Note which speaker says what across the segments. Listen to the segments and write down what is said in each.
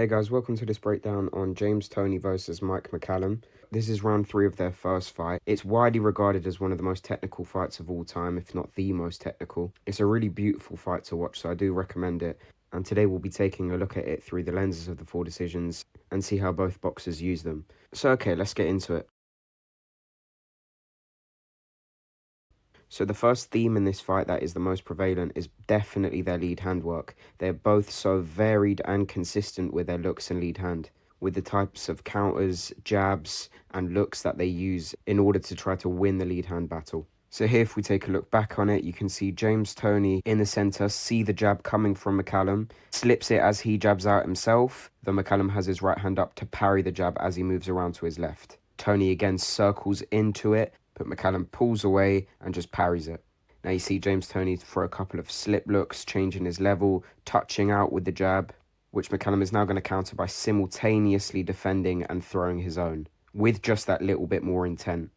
Speaker 1: Hey guys, welcome to this breakdown on Toney versus Mike McCallum. This is round 3 of their first fight. It's widely regarded as one of the most technical fights of all time, if not the most technical. It's a really beautiful fight to watch, so I do recommend it. And today we'll be taking a look at it through the lenses of the 4 decisions and see how both boxers use them. So okay, let's get into it. So the first theme in this fight that is the most prevalent is definitely their lead hand work. They're both so varied and consistent with their looks and lead hand, with the types of counters, jabs, and looks that they use in order to try to win the lead hand battle. So here, if we take a look back on it, you can see Toney in the centre, see the jab coming from McCallum, slips it as he jabs out himself, though McCallum has his right hand up to parry the jab as he moves around to his left. Toney again circles into it, but McCallum pulls away and just parries it. Now you see Toney throw a couple of slip looks, changing his level, touching out with the jab, which McCallum is now going to counter by simultaneously defending and throwing his own, with just that little bit more intent.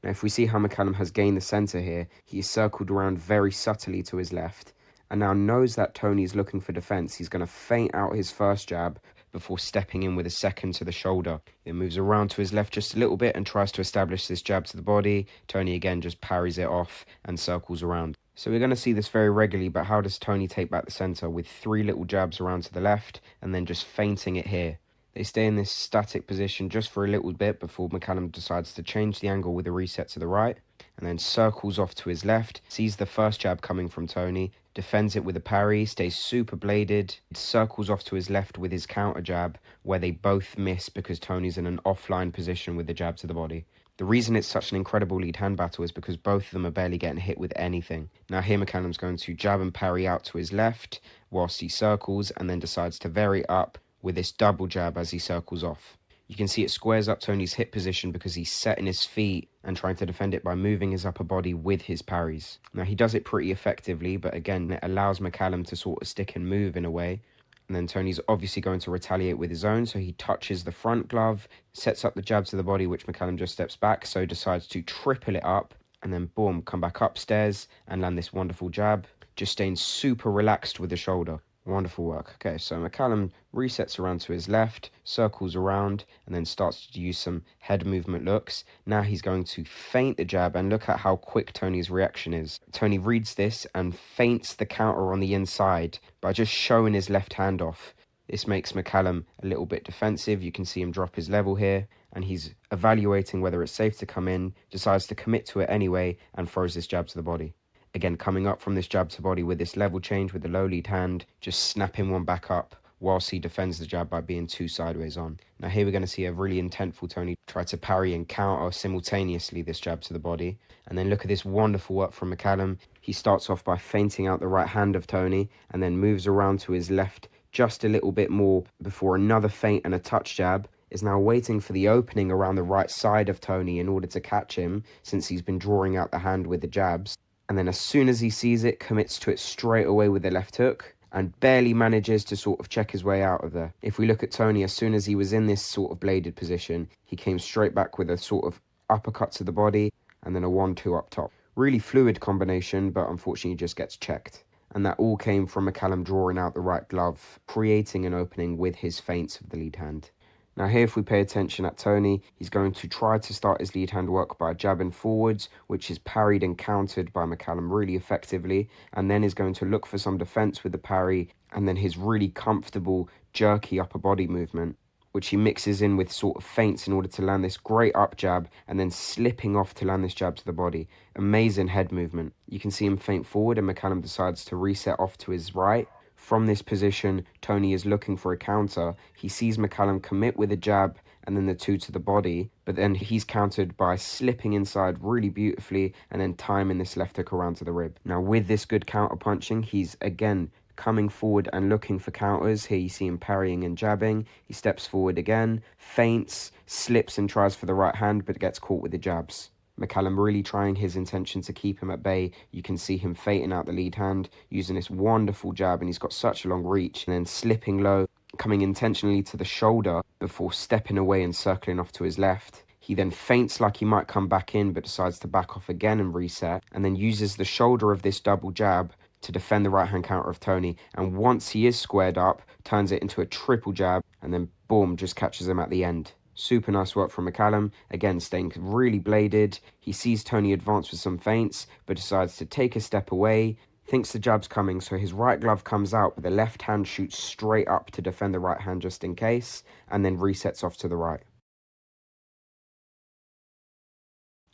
Speaker 1: Now if we see how McCallum has gained the centre here, he is circled around very subtly to his left, and now knows that Toney is looking for defence. He's going to feint out his first jab before stepping in with a second to the shoulder. He moves around to his left just a little bit and tries to establish this jab to the body. Toney again just parries it off and circles around. So we're going to see this very regularly, but how does Toney take back the centre? With 3 little jabs around to the left and then just feinting it here. They stay in this static position just for a little bit before McCallum decides to change the angle with a reset to the right, and then circles off to his left, sees the first jab coming from Toney, defends it with a parry, stays super bladed, circles off to his left with his counter jab, where they both miss because Toney's in an offline position with the jab to the body. The reason it's such an incredible lead hand battle is because both of them are barely getting hit with anything. Now here McCallum's going to jab and parry out to his left, whilst he circles and then decides to vary up with this double jab as he circles off. You can see it squares up Toney's hip position because he's setting his feet and trying to defend it by moving his upper body with his parries. Now he does it pretty effectively, but again it allows McCallum to sort of stick and move in a way. And then Toney's obviously going to retaliate with his own, so he touches the front glove, sets up the jab to the body, which McCallum just steps back, so decides to triple it up, and then boom, come back upstairs and land this wonderful jab, just staying super relaxed with the shoulder. Wonderful work. Okay, so McCallum resets around to his left, circles around, and then starts to use some head movement looks. Now he's going to feint the jab, and look at how quick Toney's reaction is. Toney reads this and feints the counter on the inside by just showing his left hand off. This makes McCallum a little bit defensive. You can see him drop his level here, and he's evaluating whether it's safe to come in, decides to commit to it anyway, and throws this jab to the body. Again, coming up from this jab to body with this level change with the low lead hand, just snapping one back up whilst he defends the jab by being 2 sideways on. Now here we're going to see a really intentful Toney try to parry and counter simultaneously this jab to the body. And then look at this wonderful work from McCallum. He starts off by feinting out the right hand of Toney and then moves around to his left just a little bit more before another feint and a touch jab. Is now waiting for the opening around the right side of Toney in order to catch him, since he's been drawing out the hand with the jabs. And then as soon as he sees it, commits to it straight away with the left hook and barely manages to sort of check his way out of there. If we look at Toney, as soon as he was in this sort of bladed position, he came straight back with a sort of uppercut to the body and then a 1-2 up top. Really fluid combination, but unfortunately just gets checked. And that all came from McCallum drawing out the right glove, creating an opening with his feints of the lead hand. Now here, if we pay attention at Toney, he's going to try to start his lead hand work by jabbing forwards, which is parried and countered by McCallum really effectively, and then is going to look for some defence with the parry, and then his really comfortable, jerky upper body movement, which he mixes in with sort of feints in order to land this great up jab, and then slipping off to land this jab to the body. Amazing head movement. You can see him feint forward, and McCallum decides to reset off to his right. From this position, Toney is looking for a counter. He sees McCallum commit with a jab and then the 2 to the body, but then he's countered by slipping inside really beautifully and then timing this left hook around to the rib. Now with this good counter punching, he's again coming forward and looking for counters. Here you see him parrying and jabbing. He steps forward again, feints, slips and tries for the right hand, but gets caught with the jabs. McCallum really trying his intention to keep him at bay. You can see him feinting out the lead hand, using this wonderful jab, and he's got such a long reach, and then slipping low, coming intentionally to the shoulder before stepping away and circling off to his left. He then feints like he might come back in, but decides to back off again and reset, and then uses the shoulder of this double jab to defend the right hand counter of Toney. And once he is squared up, turns it into a triple jab, and then boom, just catches him at the end. Super nice work from McCallum, again staying really bladed. He sees Toney advance with some feints, but decides to take a step away, thinks the jab's coming, so his right glove comes out, but the left hand shoots straight up to defend the right hand just in case, and then resets off to the right.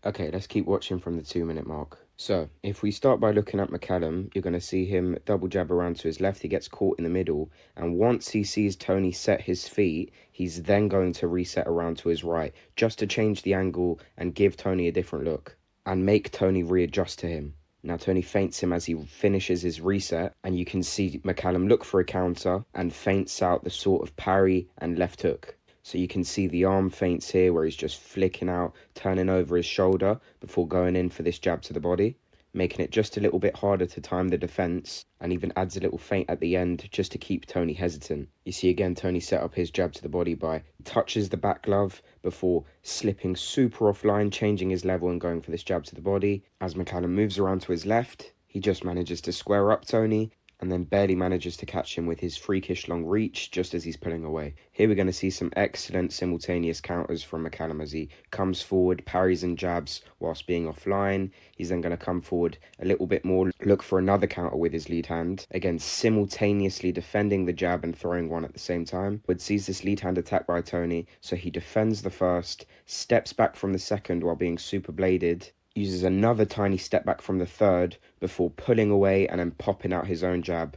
Speaker 1: Okay, let's keep watching from the 2-minute mark. So, if we start by looking at McCallum, you're going to see him double jab around to his left. He gets caught in the middle. And once he sees Toney set his feet, he's then going to reset around to his right, just to change the angle and give Toney a different look, and make Toney readjust to him. Now, Toney feints him as he finishes his reset, and you can see McCallum look for a counter and feints out the sort of parry and left hook. So you can see the arm feints here where he's just flicking out, turning over his shoulder before going in for this jab to the body, making it just a little bit harder to time the defense, and even adds a little feint at the end just to keep Toney hesitant. You see again Toney set up his jab to the body by touches the back glove before slipping super offline, changing his level and going for this jab to the body. As McCallum moves around to his left, he just manages to square up Toney, and then barely manages to catch him with his freakish long reach just as he's pulling away. Here we're going to see some excellent simultaneous counters from McCallum as he comes forward, parries and jabs whilst being offline. He's then going to come forward a little bit more, look for another counter with his lead hand, again simultaneously defending the jab and throwing one at the same time. Wood sees this lead hand attack by Toney, so he defends the first, steps back from the second while being super bladed, uses another tiny step back from the third before pulling away and then popping out his own jab,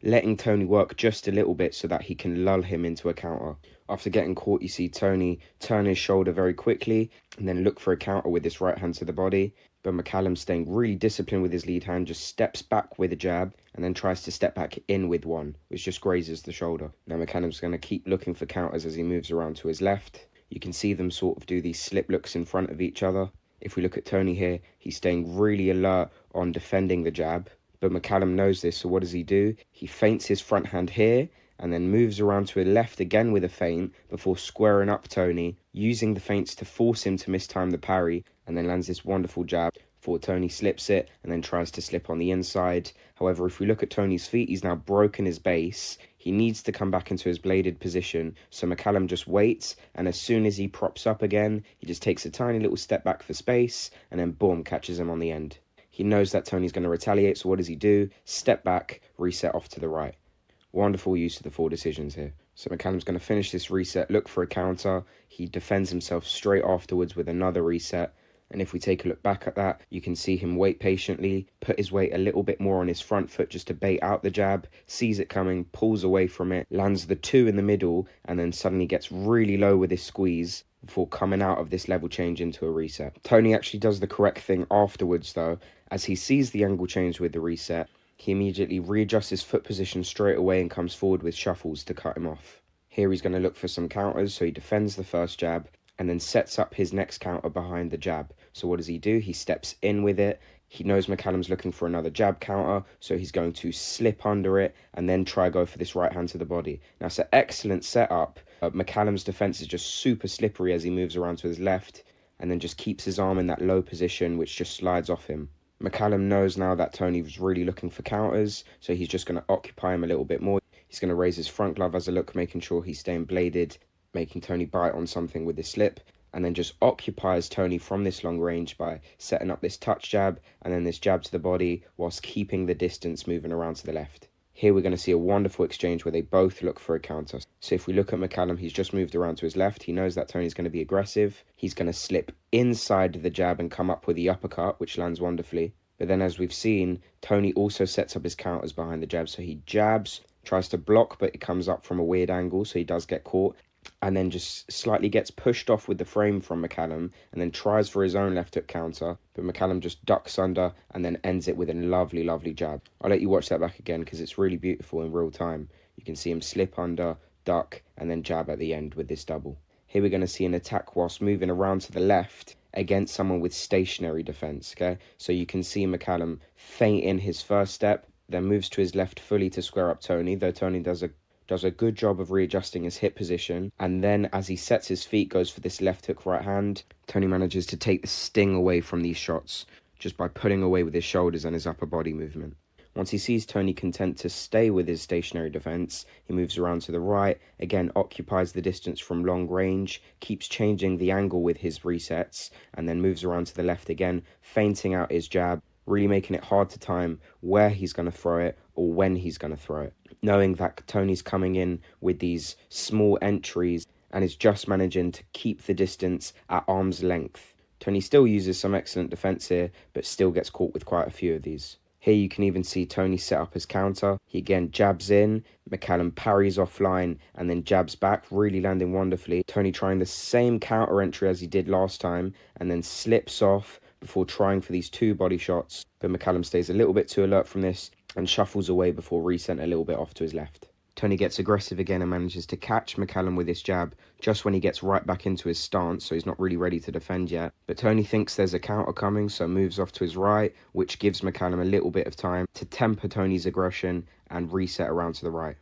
Speaker 1: letting Toney work just a little bit so that he can lull him into a counter. After getting caught, you see Toney turn his shoulder very quickly and then look for a counter with his right hand to the body. But McCallum, staying really disciplined with his lead hand, just steps back with a jab and then tries to step back in with one, which just grazes the shoulder. Now McCallum's going to keep looking for counters as he moves around to his left. You can see them sort of do these slip looks in front of each other. If we look at Toney here, he's staying really alert on defending the jab, but McCallum knows this, so what does he do? He feints his front hand here, and then moves around to a left again with a feint before squaring up Toney, using the feints to force him to mistime the parry, and then lands this wonderful jab before Toney slips it and then tries to slip on the inside. However, if we look at Toney's feet, he's now broken his base. He needs to come back into his bladed position, so McCallum just waits, and as soon as he props up again, he just takes a tiny little step back for space, and then boom, catches him on the end. He knows that Toney's going to retaliate, so what does he do? Step back, reset off to the right. Wonderful use of the 4 decisions here. So McCallum's going to finish this reset, look for a counter. He defends himself straight afterwards with another reset. And if we take a look back at that, you can see him wait patiently, put his weight a little bit more on his front foot just to bait out the jab, sees it coming, pulls away from it, lands the 2 in the middle, and then suddenly gets really low with his squeeze before coming out of this level change into a reset. Toney actually does the correct thing afterwards though. As he sees the angle change with the reset, he immediately readjusts his foot position straight away and comes forward with shuffles to cut him off. Here he's going to look for some counters, so he defends the first jab and then sets up his next counter behind the jab. So what does he do? He steps in with it. He knows McCallum's looking for another jab counter, so he's going to slip under it and then try go for this right hand to the body. Now, it's an excellent setup. McCallum's defense is just super slippery as he moves around to his left and then just keeps his arm in that low position, which just slides off him. McCallum knows now that Toney was really looking for counters, so he's just going to occupy him a little bit more. He's going to raise his front glove as a look, making sure he's staying bladed, making Toney bite on something with his slip, and then just occupies Toney from this long range by setting up this touch jab and then this jab to the body whilst keeping the distance moving around to the left. Here we're going to see a wonderful exchange where they both look for a counter. So if we look at McCallum, he's just moved around to his left. He knows that Toney's going to be aggressive. He's going to slip inside the jab and come up with the uppercut, which lands wonderfully. But then as we've seen, Toney also sets up his counters behind the jab. So he jabs, tries to block, but it comes up from a weird angle, so he does get caught. And then just slightly gets pushed off with the frame from McCallum and then tries for his own left hook counter, but McCallum just ducks under and then ends it with a lovely, lovely jab. I'll let you watch that back again because it's really beautiful in real time. You can see him slip under, duck, and then jab at the end with this double. Here we're going to see an attack whilst moving around to the left against someone with stationary defense, okay? So you can see McCallum feint in his first step, then moves to his left fully to square up Toney, though Toney does a good job of readjusting his hip position, and then as he sets his feet, goes for this left hook right hand. Toney manages to take the sting away from these shots just by putting away with his shoulders and his upper body movement. Once he sees Toney content to stay with his stationary defence, he moves around to the right, again occupies the distance from long range, keeps changing the angle with his resets, and then moves around to the left again, feinting out his jab, really making it hard to time where he's going to throw it or when he's going to throw it. Knowing that Toney's coming in with these small entries and is just managing to keep the distance at arm's length. Toney still uses some excellent defence here, but still gets caught with quite a few of these. Here you can even see Toney set up his counter. He again jabs in, McCallum parries offline and then jabs back, really landing wonderfully. Toney trying the same counter entry as he did last time and then slips off before trying for these 2 body shots. But McCallum stays a little bit too alert from this and shuffles away before reset a little bit off to his left. Toney gets aggressive again and manages to catch McCallum with his jab just when he gets right back into his stance, so he's not really ready to defend yet. But Toney thinks there's a counter coming, so moves off to his right, which gives McCallum a little bit of time to temper Toney's aggression and reset around to the right.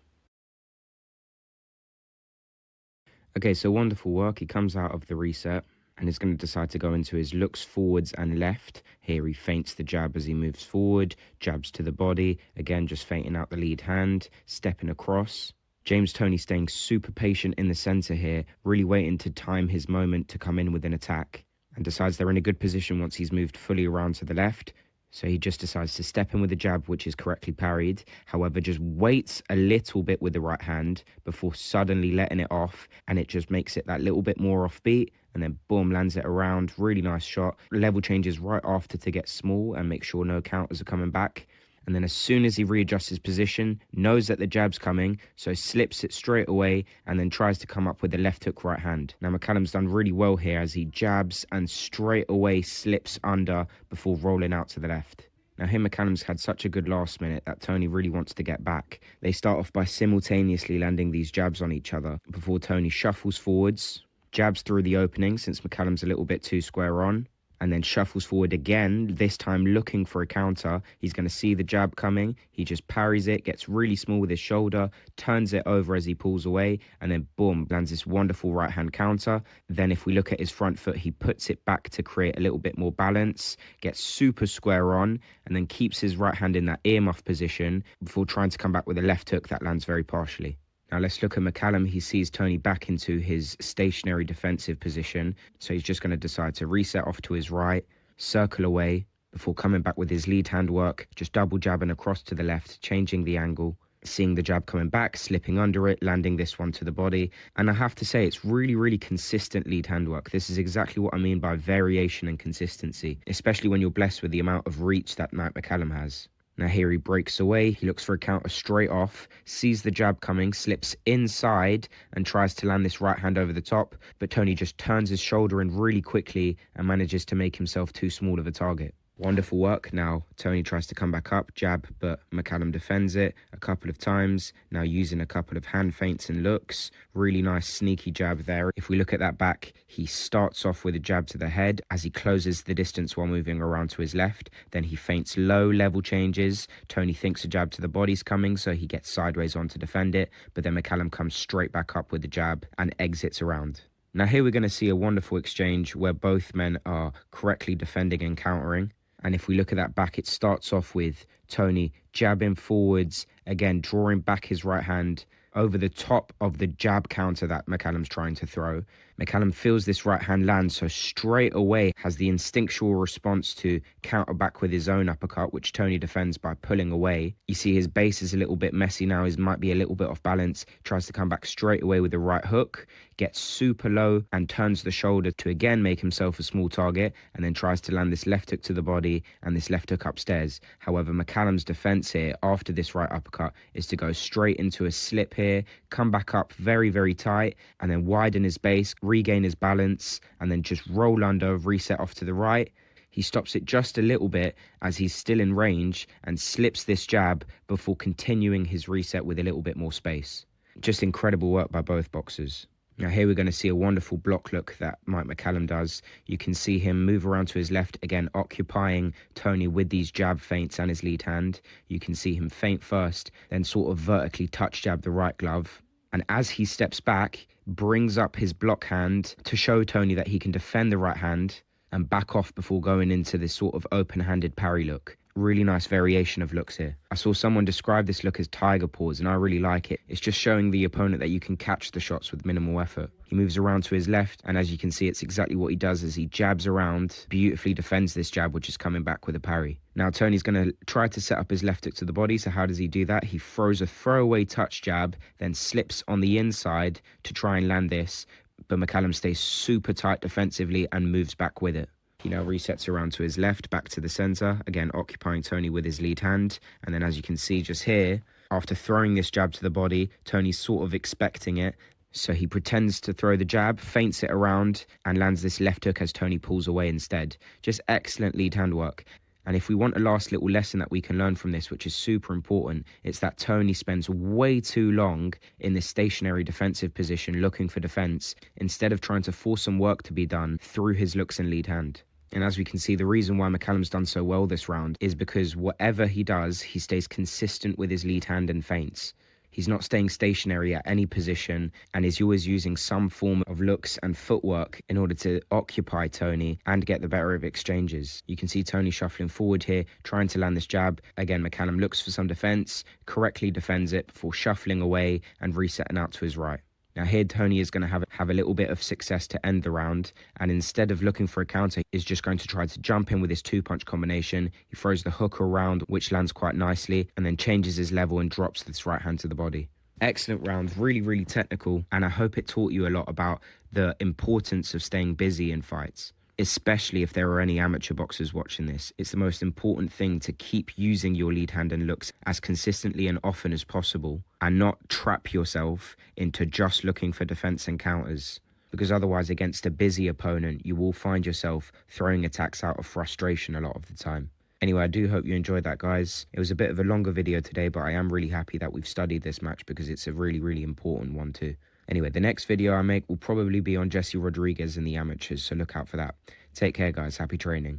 Speaker 1: Okay, so wonderful work. He comes out of the reset and is going to decide to go into his looks forwards and left. Here he feints the jab as he moves forward, jabs to the body, again just feinting out the lead hand, stepping across. James Toney staying super patient in the centre here, really waiting to time his moment to come in with an attack, and decides they're in a good position once he's moved fully around to the left. So he just decides to step in with a jab, which is correctly parried. However, just waits a little bit with the right hand before suddenly letting it off. And it just makes it that little bit more offbeat. And then boom, lands it around. Really nice shot. Level changes right after to get small and make sure no counters are coming back. And then as soon as he readjusts his position, knows that the jab's coming, so slips it straight away and then tries to come up with a left hook right hand. Now McCallum's done really well here as he jabs and straight away slips under before rolling out to the left. Now here McCallum's had such a good last minute that Toney really wants to get back. They start off by simultaneously landing these jabs on each other before Toney shuffles forwards, jabs through the opening since McCallum's a little bit too square on, and then shuffles forward again, this time looking for a counter. He's going to see the jab coming. He just parries it, gets really small with his shoulder, turns it over as he pulls away, and then boom, lands this wonderful right-hand counter. Then if we look at his front foot, he puts it back to create a little bit more balance, gets super square on, and then keeps his right hand in that earmuff position before trying to come back with a left hook that lands very partially. Now let's look at McCallum. He sees Toney back into his stationary defensive position, so he's just going to decide to reset off to his right, circle away, before coming back with his lead hand work, just double jabbing across to the left, changing the angle, seeing the jab coming back, slipping under it, landing this one to the body. And I have to say, it's really, really consistent lead hand work. This is exactly what I mean by variation and consistency, especially when you're blessed with the amount of reach that Mike McCallum has. Now here he breaks away, he looks for a counter straight off, sees the jab coming, slips inside and tries to land this right hand over the top, but Toney just turns his shoulder in really quickly and manages to make himself too small of a target. Wonderful work. Now Toney tries to come back up, jab, but McCallum defends it a couple of times, now using a couple of hand feints and looks. Really nice sneaky jab there. If we look at that back, he starts off with a jab to the head as he closes the distance while moving around to his left. Then he feints low, level changes. Toney thinks a jab to the body's coming, so he gets sideways on to defend it, but then McCallum comes straight back up with the jab and exits around. Now here we're going to see a wonderful exchange where both men are correctly defending and countering. And if we look at that back, it starts off with Toney jabbing forwards, again drawing back his right hand over the top of the jab counter that McCallum's trying to throw. McCallum feels this right hand land, so straight away has the instinctual response to counter back with his own uppercut, which Toney defends by pulling away. You see his base is a little bit messy now, he might be a little bit off balance, tries to come back straight away with the right hook, gets super low and turns the shoulder to again make himself a small target, and then tries to land this left hook to the body and this left hook upstairs. However, McCallum's defense here after this right uppercut is to go straight into a slip here, come back up very, very tight, and then widen his base, regain his balance, and then just roll under, reset off to the right. He stops it just a little bit as he's still in range and slips this jab before continuing his reset with a little bit more space. Just incredible work by both boxers. Now here we're going to see a wonderful block look that Mike McCallum does. You can see him move around to his left, again occupying Toney with these jab feints and his lead hand. You can see him feint first, then sort of vertically touch jab the right glove. And as he steps back, brings up his block hand to show Toney that he can defend the right hand and back off before going into this sort of open-handed parry look. Really nice variation of looks here. I saw someone describe this look as tiger paws, and I really like it. It's just showing the opponent that you can catch the shots with minimal effort. He moves around to his left, and as you can see, it's exactly what he does as he jabs around, beautifully defends this jab, which is coming back with a parry. Now Toney's going to try to set up his left hook to the body. So how does he do that? He throws a throwaway touch jab, then slips on the inside to try and land this, but McCallum stays super tight defensively and moves back with it. He now resets around to his left, back to the center, again occupying Toney with his lead hand. And then as you can see just here, after throwing this jab to the body, Toney's sort of expecting it. So he pretends to throw the jab, feints it around, and lands this left hook as Toney pulls away instead. Just excellent lead hand work. And if we want a last little lesson that we can learn from this, which is super important, it's that Toney spends way too long in this stationary defensive position looking for defense, instead of trying to force some work to be done through his looks and lead hand. And as we can see, the reason why McCallum's done so well this round is because whatever he does, he stays consistent with his lead hand and feints. He's not staying stationary at any position and is always using some form of looks and footwork in order to occupy Toney and get the better of exchanges. You can see Toney shuffling forward here, trying to land this jab. Again, McCallum looks for some defense, correctly defends it before shuffling away and resetting out to his right. Now here Toney is going to have a little bit of success to end the round, and instead of looking for a counter, he's just going to try to jump in with his two-punch combination. He throws the hook around, which lands quite nicely, and then changes his level and drops this right hand to the body. Excellent round, really, really technical, and I hope it taught you a lot about the importance of staying busy in fights. Especially if there are any amateur boxers watching this. It's the most important thing to keep using your lead hand and looks as consistently and often as possible, and not trap yourself into just looking for defense and counters, because otherwise against a busy opponent you will find yourself throwing attacks out of frustration a lot of the time. Anyway, I do hope you enjoyed that, guys. It was a bit of a longer video today, but I am really happy that we've studied this match because it's a really, really important one too. Anyway, the next video I make will probably be on Jesse Rodriguez in the amateurs, so look out for that. Take care, guys. Happy training.